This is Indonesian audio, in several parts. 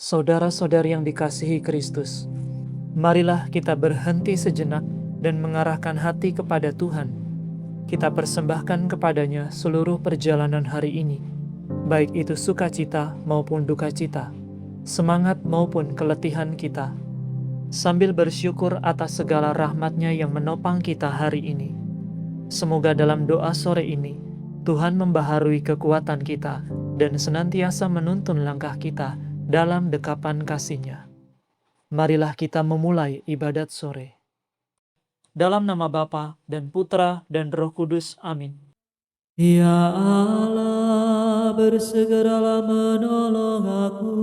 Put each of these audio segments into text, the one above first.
Saudara-saudari yang dikasihi Kristus, marilah kita berhenti sejenak dan mengarahkan hati kepada Tuhan. Kita persembahkan kepadanya seluruh perjalanan hari ini, baik itu sukacita maupun duka cita, semangat maupun keletihan kita, sambil bersyukur atas segala rahmat-Nya yang menopang kita hari ini. Semoga dalam doa sore ini, Tuhan membaharui kekuatan kita dan senantiasa menuntun langkah kita dalam dekapan kasih-Nya. Marilah kita memulai ibadat sore. Dalam nama Bapa dan Putra dan Roh Kudus. Amin. Ya Allah, bersegeralah menolong aku.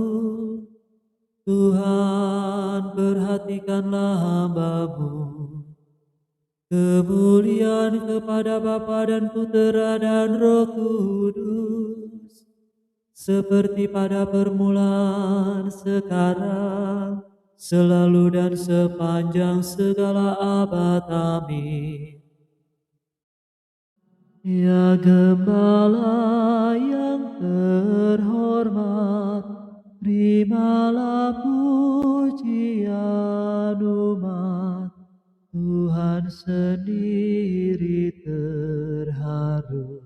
Tuhan, perhatikanlah hamba-Mu. Kemuliaan kepada Bapa dan Putera dan Roh Kudus, seperti pada permulaan, sekarang, selalu dan sepanjang segala abad. Amin. Ya Gembala yang terhormat, terimalah pujian umat. Tuhan sendiri terharu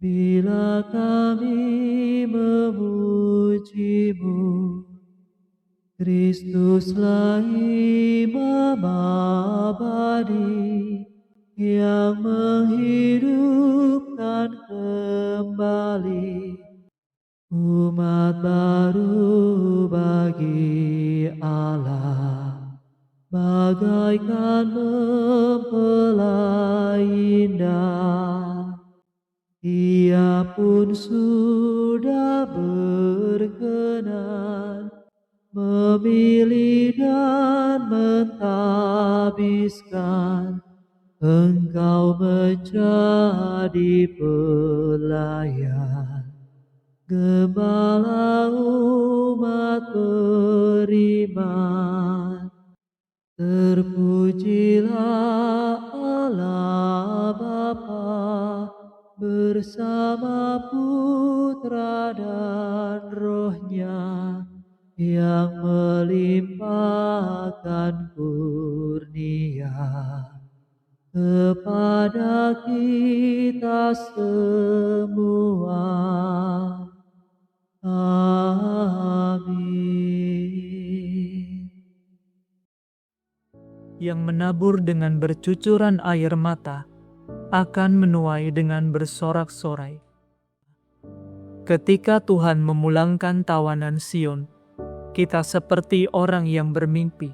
bila kami memuji-Mu. Kristuslah Imam abadi yang menghidupkan kembali umat baru bagi Allah, bagaikan mempelai indah. Ia pun sudah berkenan memilih dan mentahbiskan Engkau menjadi pelayan, Gembala umat beriman. Terpujilah Allah Bapa bersama Putra dan Roh-Nya, yang melimpahkan kurnia kepada kita semua. Amin. Yang menabur dengan bercucuran air mata akan menuai dengan bersorak-sorai. Ketika Tuhan memulangkan tawanan Sion, kita seperti orang yang bermimpi.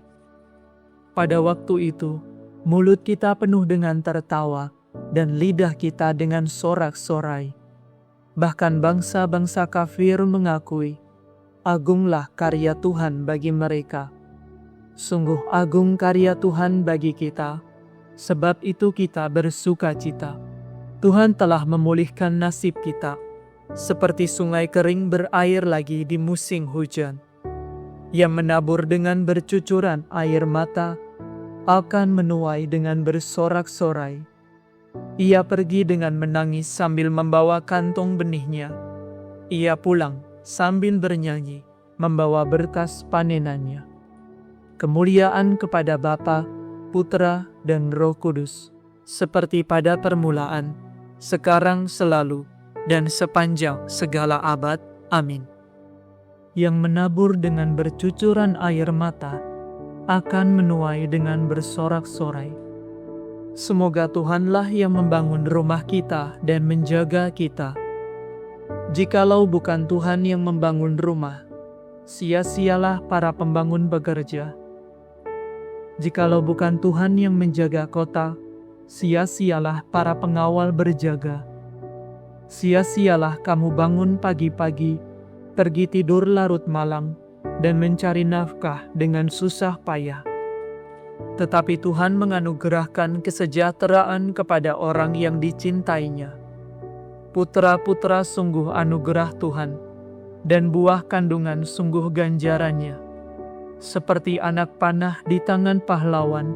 Pada waktu itu, mulut kita penuh dengan tertawa dan lidah kita dengan sorak-sorai. Bahkan bangsa-bangsa kafir mengakui, agunglah karya Tuhan bagi mereka. Sungguh agung karya Tuhan bagi kita, sebab itu kita bersuka cita. Tuhan telah memulihkan nasib kita, seperti sungai kering berair lagi di musim hujan. Yang menabur dengan bercucuran air mata akan menuai dengan bersorak-sorai. Ia pergi dengan menangis sambil membawa kantong benihnya. Ia pulang sambil bernyanyi, membawa berkas panenannya. Kemuliaan kepada Bapa, Putra, dan Roh Kudus, seperti pada permulaan, sekarang, selalu, dan sepanjang segala abad. Amin. Yang menabur dengan bercucuran air mata akan menuai dengan bersorak-sorai. Semoga Tuhanlah yang membangun rumah kita dan menjaga kita. Jikalau bukan Tuhan yang membangun rumah, sia-sialah para pembangun bekerja. Jikalau bukan Tuhan yang menjaga kota, sia-sialah para pengawal berjaga. Sia-sialah kamu bangun pagi-pagi, pergi tidur larut malam, dan mencari nafkah dengan susah payah. Tetapi Tuhan menganugerahkan kesejahteraan kepada orang yang dicintai-Nya. Putra-putra sungguh anugerah Tuhan, dan buah kandungan sungguh ganjarannya. Seperti anak panah di tangan pahlawan,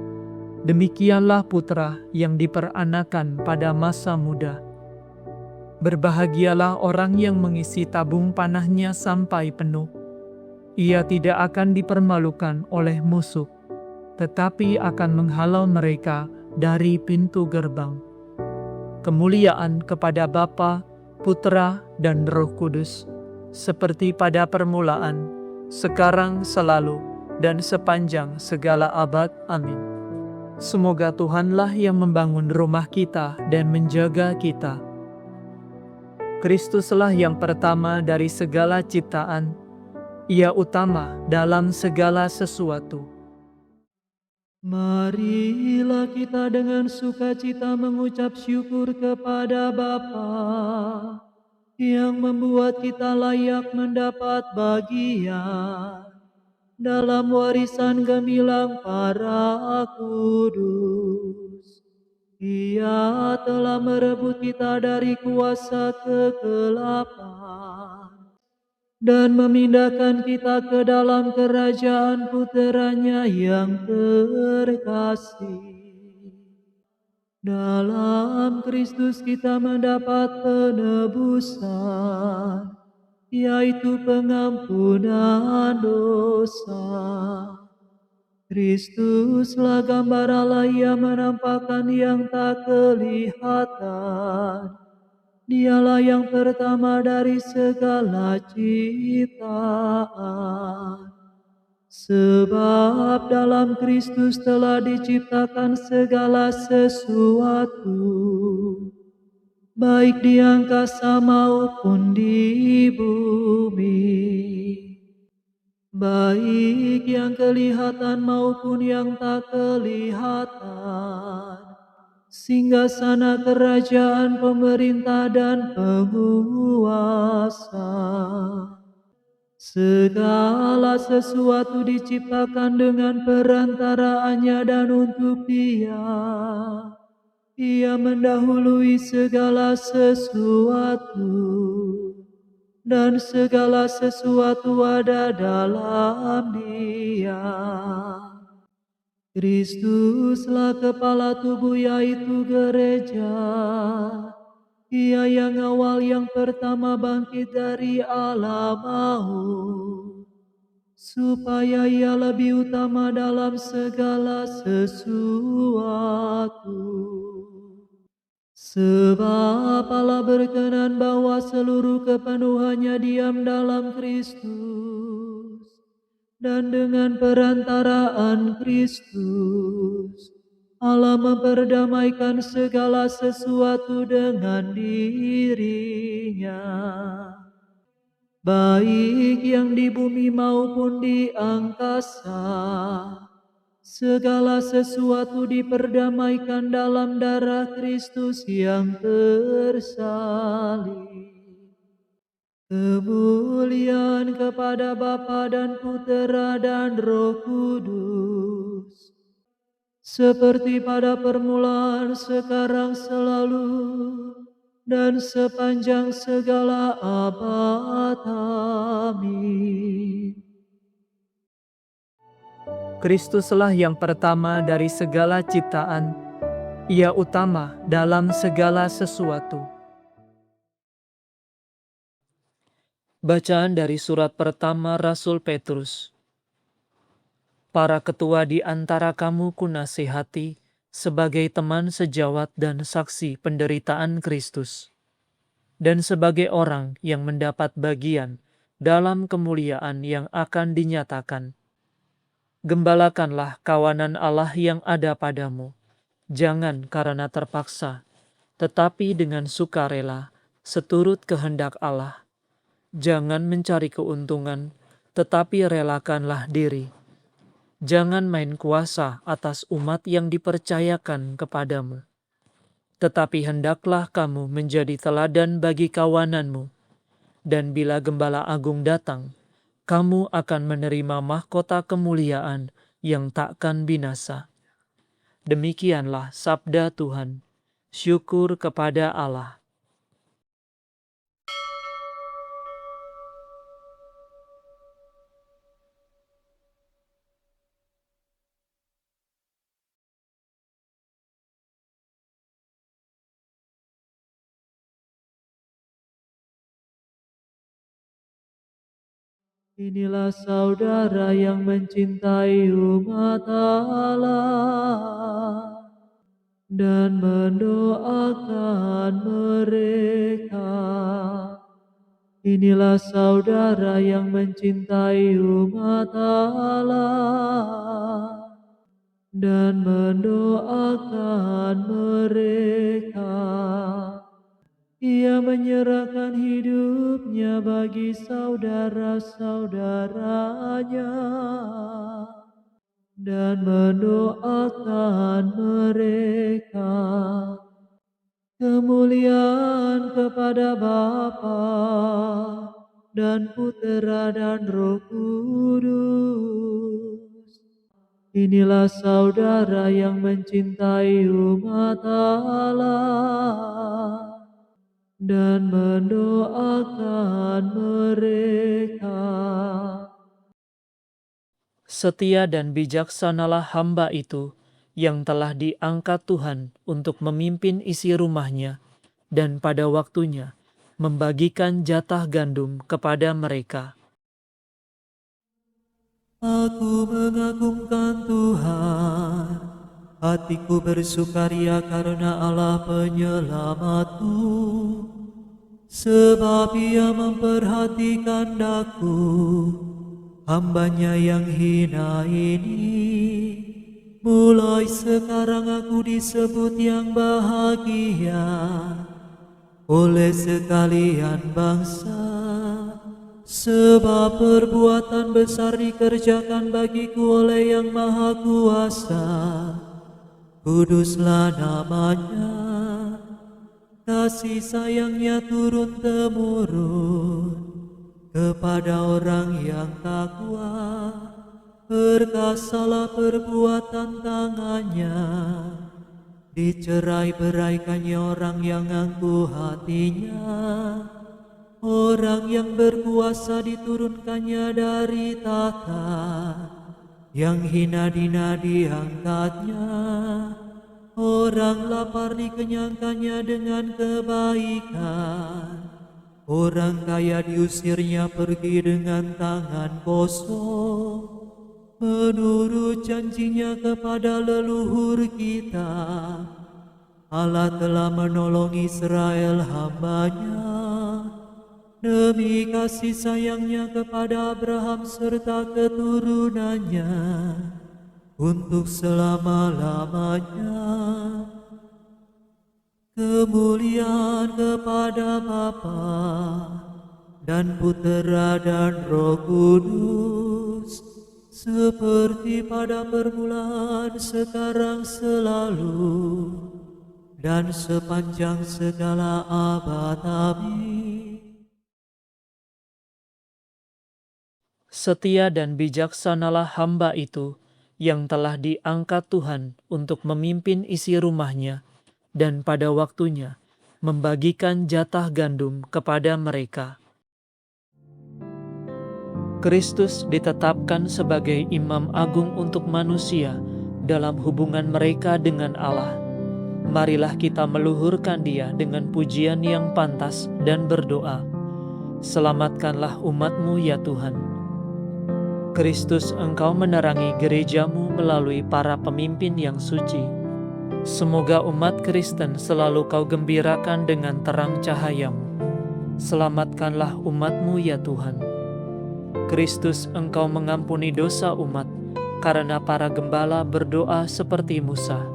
demikianlah putra yang diperanakan pada masa muda. Berbahagialah orang yang mengisi tabung panahnya sampai penuh, Ia tidak akan dipermalukan oleh musuh, tetapi akan menghalau mereka dari pintu gerbang. Kemuliaan kepada Bapa, Putra, dan Roh Kudus, seperti pada permulaan, sekarang, selalu, dan sepanjang segala abad. Amin. Semoga Tuhanlah yang membangun rumah kita dan menjaga kita. Kristuslah yang pertama dari segala ciptaan. Ia utama dalam segala sesuatu. Marilah kita dengan sukacita mengucap syukur kepada Bapa yang membuat kita layak mendapat bagian dalam warisan gemilang para kudus. Ia telah merebut kita dari kuasa kegelapan dan memindahkan kita ke dalam kerajaan puteranya yang terkasih. Dalam Kristus kita mendapat penebusan, yaitu pengampunan dosa. Kristuslah gambar Allah yang menampakkan yang tak kelihatan. Dialah yang pertama dari segala ciptaan. Sebab dalam Kristus telah diciptakan segala sesuatu, baik di angkasa maupun di bumi, baik yang kelihatan maupun yang tak kelihatan, singgasana kerajaan, pemerintah, dan penguasa. Segala sesuatu diciptakan dengan perantaraannya dan untuk Dia. Ia mendahului segala sesuatu, dan segala sesuatu ada dalam Dia. Kristuslah kepala tubuh, yaitu gereja. Ia yang awal, yang pertama bangkit dari alam maut, supaya ia lebih utama dalam segala sesuatu. Sebab Allah berkenan bahwa seluruh kepenuhannya diam dalam Kristus, dan dengan perantaraan Kristus, Allah memperdamaikan segala sesuatu dengan dirinya, baik yang di bumi maupun di angkasa. Segala sesuatu diperdamaikan dalam darah Kristus yang tersalib. Kemuliaan kepada Bapa dan Putera dan Roh Kudus, seperti pada permulaan, sekarang, selalu, dan sepanjang segala abad. Amin. Kristuslah yang pertama dari segala ciptaan. Ia utama dalam segala sesuatu. Bacaan dari surat pertama Rasul Petrus. Para ketua di antara kamu kunasihati sebagai teman sejawat dan saksi penderitaan Kristus, dan sebagai orang yang mendapat bagian dalam kemuliaan yang akan dinyatakan. Gembalakanlah kawanan Allah yang ada padamu, jangan karena terpaksa, tetapi dengan sukarela, seturut kehendak Allah. Jangan mencari keuntungan, tetapi relakanlah diri. Jangan main kuasa atas umat yang dipercayakan kepadamu. Tetapi hendaklah kamu menjadi teladan bagi kawananmu. Dan bila Gembala Agung datang, kamu akan menerima mahkota kemuliaan yang takkan binasa. Demikianlah sabda Tuhan. Syukur kepada Allah. Inilah saudara yang mencintai umat Allah dan mendoakan mereka. Inilah saudara yang mencintai umat Allah dan mendoakan mereka. Ia menyerahkan hidupnya bagi saudara-saudaranya dan mendoakan mereka. Kemuliaan kepada Bapa dan Putera dan Roh Kudus. Inilah saudara yang mencintai umat Allah dan mendoakan mereka. Setia dan bijaksanalah hamba itu yang telah diangkat Tuhan untuk memimpin isi rumahnya dan pada waktunya membagikan jatah gandum kepada mereka. Aku mengagungkan Tuhan, hatiku bersukaria karena Allah penyelamatku, sebab Ia memperhatikan daku, hambanya yang hina ini. Mulai sekarang aku disebut yang bahagia oleh sekalian bangsa, sebab perbuatan besar dikerjakan bagiku oleh Yang Maha Kuasa. Kuduslah namanya, kasih sayangnya turun-temurun kepada orang yang takwa. Perkasalah perbuatan tangannya, dicerai-beraikannya orang yang angkuh hatinya. Orang yang berkuasa diturunkannya dari tahta, yang hina-dina diangkatnya. Orang lapar dikenyangkannya dengan kebaikan, orang kaya diusirnya pergi dengan tangan kosong. Menurut janjinya kepada leluhur kita, Allah telah menolong Israel hambanya, demi kasih sayangnya kepada Abraham serta keturunannya untuk selama-lamanya. Kemuliaan kepada Bapa dan Putera dan Roh Kudus, seperti pada permulaan, sekarang, selalu, dan sepanjang segala abad. Amin. Setia dan bijaksanalah hamba itu yang telah diangkat Tuhan untuk memimpin isi rumahnya dan pada waktunya membagikan jatah gandum kepada mereka. Kristus ditetapkan sebagai imam agung untuk manusia dalam hubungan mereka dengan Allah. Marilah kita meluhurkan Dia dengan pujian yang pantas dan berdoa. Selamatkanlah umat-Mu ya Tuhan. Kristus, Engkau menerangi gereja-Mu melalui para pemimpin yang suci. Semoga umat Kristen selalu Kau gembirakan dengan terang cahaya-Mu. Selamatkanlah umat-Mu ya Tuhan. Kristus, Engkau mengampuni dosa umat, karena para gembala berdoa seperti Musa.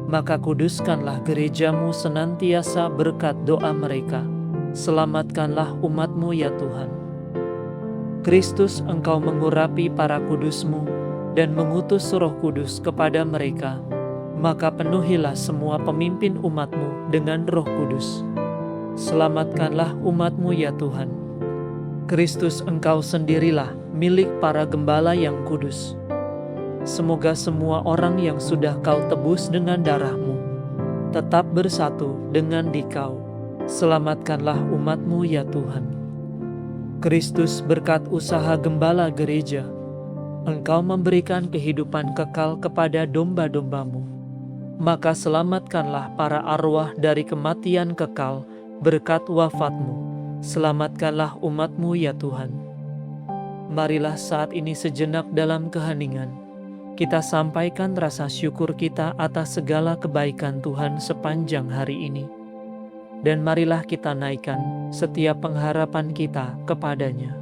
Maka kuduskanlah gereja-Mu senantiasa berkat doa mereka. Selamatkanlah umat-Mu ya Tuhan. Kristus, Engkau mengurapi para kudus-Mu dan mengutus Roh Kudus kepada mereka. Maka penuhilah semua pemimpin umat-Mu dengan Roh Kudus. Selamatkanlah umat-Mu ya Tuhan. Kristus, Engkau sendirilah milik para gembala yang kudus. Semoga semua orang yang sudah Kau tebus dengan darah-Mu tetap bersatu dengan Dikau. Selamatkanlah umat-Mu ya Tuhan. Kristus, berkat usaha gembala gereja, Engkau memberikan kehidupan kekal kepada domba-domba-Mu. Maka selamatkanlah para arwah dari kematian kekal berkat wafat-Mu. Selamatkanlah umat-Mu ya Tuhan. Marilah saat ini sejenak dalam keheningan, kita sampaikan rasa syukur kita atas segala kebaikan Tuhan sepanjang hari ini. Dan marilah kita naikkan setiap pengharapan kita kepadanya.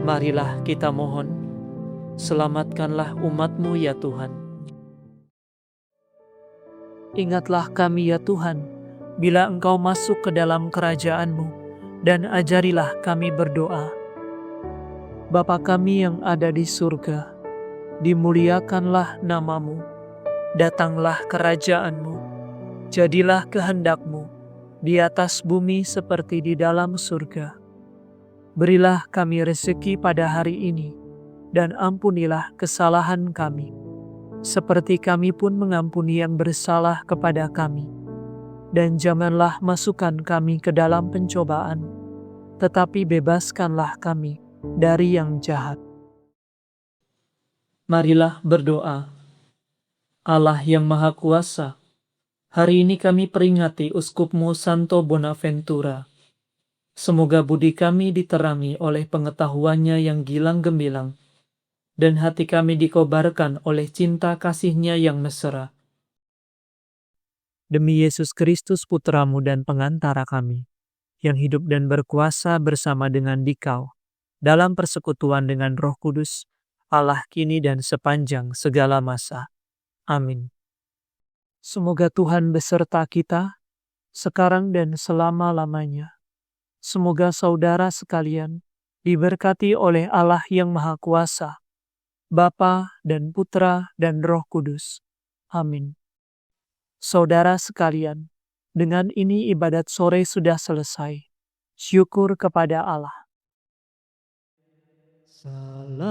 Marilah kita mohon, selamatkanlah umat-Mu ya Tuhan. Ingatlah kami ya Tuhan, bila Engkau masuk ke dalam kerajaan-Mu, dan ajarilah kami berdoa. Bapa kami yang ada di surga, dimuliakanlah nama-Mu, datanglah kerajaan-Mu, jadilah kehendak-Mu, di atas bumi seperti di dalam surga. Berilah kami rezeki pada hari ini, dan ampunilah kesalahan kami, seperti kami pun mengampuni yang bersalah kepada kami. Dan janganlah masukkan kami ke dalam pencobaan, tetapi bebaskanlah kami dari yang jahat. Marilah berdoa. Allah yang Maha Kuasa, hari ini kami peringati Uskup-Mu Santo Bonaventura. Semoga budi kami diterangi oleh pengetahuannya yang gilang gemilang, dan hati kami dikobarkan oleh cinta kasih-Nya yang mesra. Demi Yesus Kristus Putra-Mu dan pengantara kami, yang hidup dan berkuasa bersama dengan Dikau, dalam persekutuan dengan Roh Kudus, Allah kini dan sepanjang segala masa. Amin. Semoga Tuhan beserta kita, sekarang dan selama-lamanya. Semoga saudara sekalian diberkati oleh Allah yang Maha Kuasa, Bapa dan Putra dan Roh Kudus. Amin. Saudara sekalian, dengan ini ibadat sore sudah selesai. Syukur kepada Allah. Salam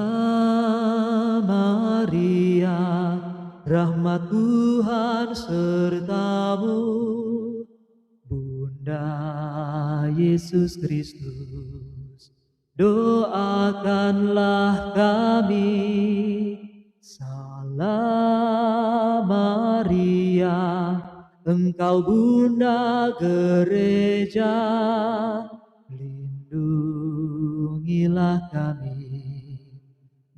Maria, rahmat Tuhan sertamu, Bunda Yesus Kristus, doakanlah kami. Salam Maria, Engkau Bunda Gereja, lindungilah kami.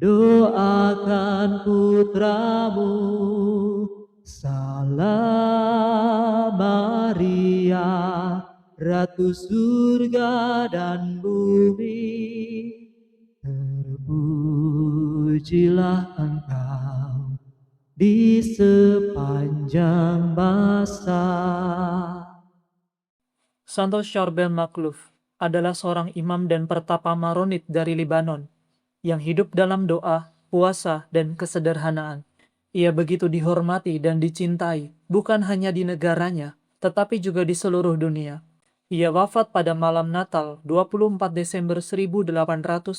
Doakan putramu. Salam Maria, Ratu surga dan bumi, terpujilah Engkau di sepanjang masa. Santo Charbel Makhlouf adalah seorang imam dan pertapa Maronit dari Libanon yang hidup dalam doa, puasa, dan kesederhanaan. Ia begitu dihormati dan dicintai, bukan hanya di negaranya, tetapi juga di seluruh dunia. Ia wafat pada malam Natal 24 Desember 1898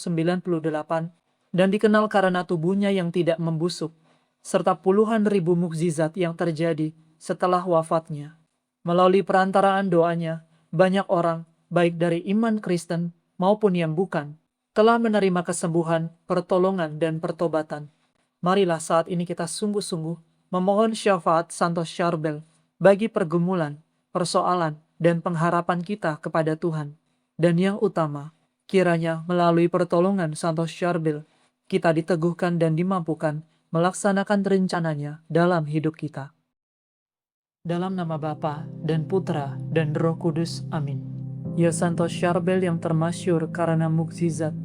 dan dikenal karena tubuhnya yang tidak membusuk, serta puluhan ribu mukjizat yang terjadi setelah wafatnya. Melalui perantaraan doanya, banyak orang, baik dari iman Kristen maupun yang bukan, telah menerima kesembuhan, pertolongan, dan pertobatan. Marilah saat ini kita sungguh-sungguh memohon syafaat Santo Charbel bagi pergumulan, persoalan, dan pengharapan kita kepada Tuhan. Dan yang utama, kiranya melalui pertolongan Santo Charbel, kita diteguhkan dan dimampukan melaksanakan rencananya dalam hidup kita. Dalam nama Bapa dan Putra dan Roh Kudus. Amin. Ya Santo Charbel yang termasyur karena mukjizat,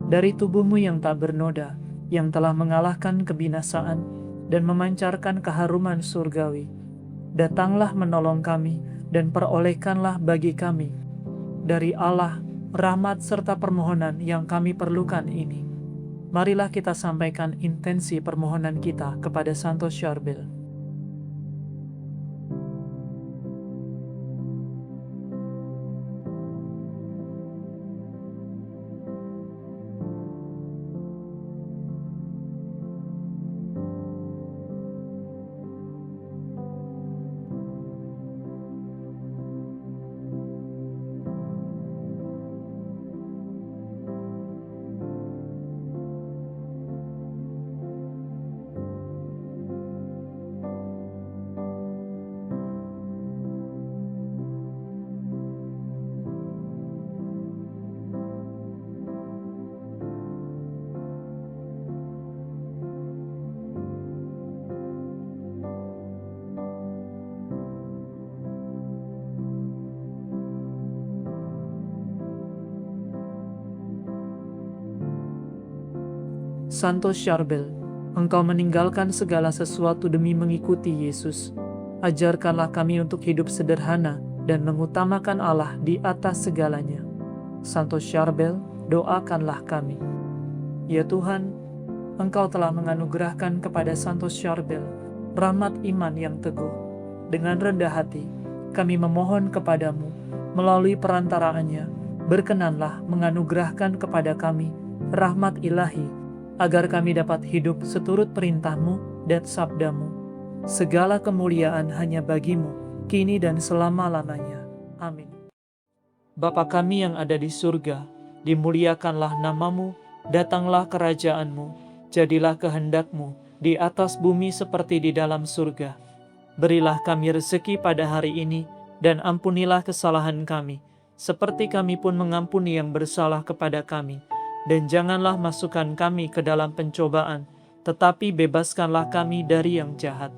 dari tubuhmu yang tak bernoda, yang telah mengalahkan kebinasaan dan memancarkan keharuman surgawi, datanglah menolong kami dan perolehkanlah bagi kami dari Allah rahmat serta permohonan yang kami perlukan ini. Marilah kita sampaikan intensi permohonan kita kepada Santo Charbel. Santo Charbel, Engkau meninggalkan segala sesuatu demi mengikuti Yesus. Ajarkanlah kami untuk hidup sederhana dan mengutamakan Allah di atas segalanya. Santo Charbel, doakanlah kami. Ya Tuhan, Engkau telah menganugerahkan kepada Santo Charbel rahmat iman yang teguh. Dengan rendah hati, kami memohon kepadamu, melalui perantaraannya, berkenanlah menganugerahkan kepada kami rahmat ilahi, agar kami dapat hidup seturut perintah-Mu dan sabda-Mu. Segala kemuliaan hanya bagi-Mu, kini dan selama-lamanya. Amin. Bapa kami yang ada di surga, dimuliakanlah nama-Mu, datanglah kerajaan-Mu, jadilah kehendak-Mu di atas bumi seperti di dalam surga. Berilah kami rezeki pada hari ini, dan ampunilah kesalahan kami, seperti kami pun mengampuni yang bersalah kepada kami. Dan janganlah masukkan kami ke dalam pencobaan, tetapi bebaskanlah kami dari yang jahat.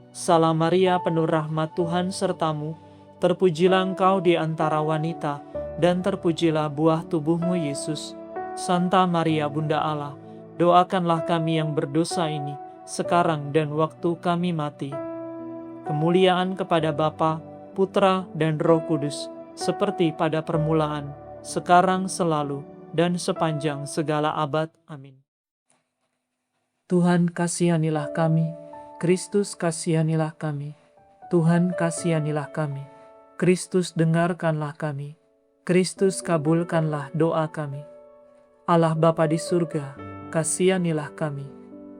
Salam Maria, penuh rahmat, Tuhan sertamu, terpujilah engkau di antara wanita, dan terpujilah buah tubuhmu Yesus. Santa Maria Bunda Allah, doakanlah kami yang berdosa ini, sekarang dan waktu kami mati. Kemuliaan kepada Bapa, Putra, dan Roh Kudus, seperti pada permulaan, sekarang, selalu, dan sepanjang segala abad. Amin. Tuhan kasihanilah kami, Kristus kasihanilah kami, Tuhan kasihanilah kami, Kristus dengarkanlah kami, Kristus kabulkanlah doa kami. Allah Bapa di surga, kasihanilah kami,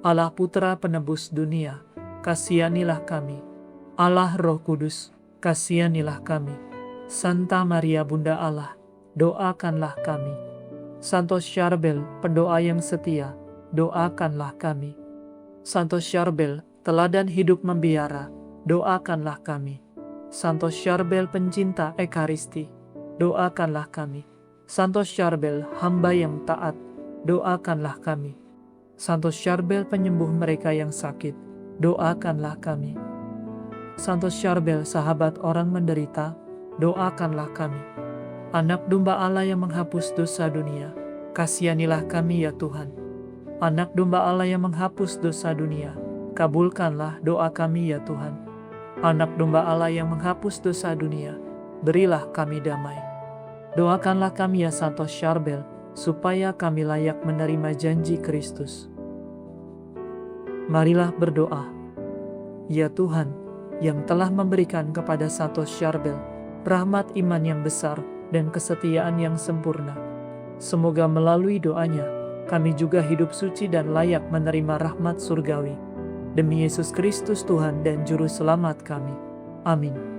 Allah Putra penebus dunia, kasihanilah kami, Allah Roh Kudus, kasihanilah kami, Santa Maria Bunda Allah, doakanlah kami. Santo Charbel, pendoa yang setia, doakanlah kami. Santo Charbel, teladan hidup membiara, doakanlah kami. Santo Charbel, pencinta Ekaristi, doakanlah kami. Santo Charbel, hamba yang taat, doakanlah kami. Santo Charbel, penyembuh mereka yang sakit, doakanlah kami. Santo Charbel, sahabat orang menderita, doakanlah kami. Anak domba Allah yang menghapus dosa dunia, kasihanilah kami ya Tuhan. Anak domba Allah yang menghapus dosa dunia, kabulkanlah doa kami ya Tuhan. Anak domba Allah yang menghapus dosa dunia, berilah kami damai. Doakanlah kami ya Santo Charbel, supaya kami layak menerima janji Kristus. Marilah berdoa. Ya Tuhan, yang telah memberikan kepada Santo Charbel rahmat iman yang besar dan kesetiaan yang sempurna. Semoga melalui doanya, kami juga hidup suci dan layak menerima rahmat surgawi. Demi Yesus Kristus Tuhan dan Juru Selamat kami. Amin.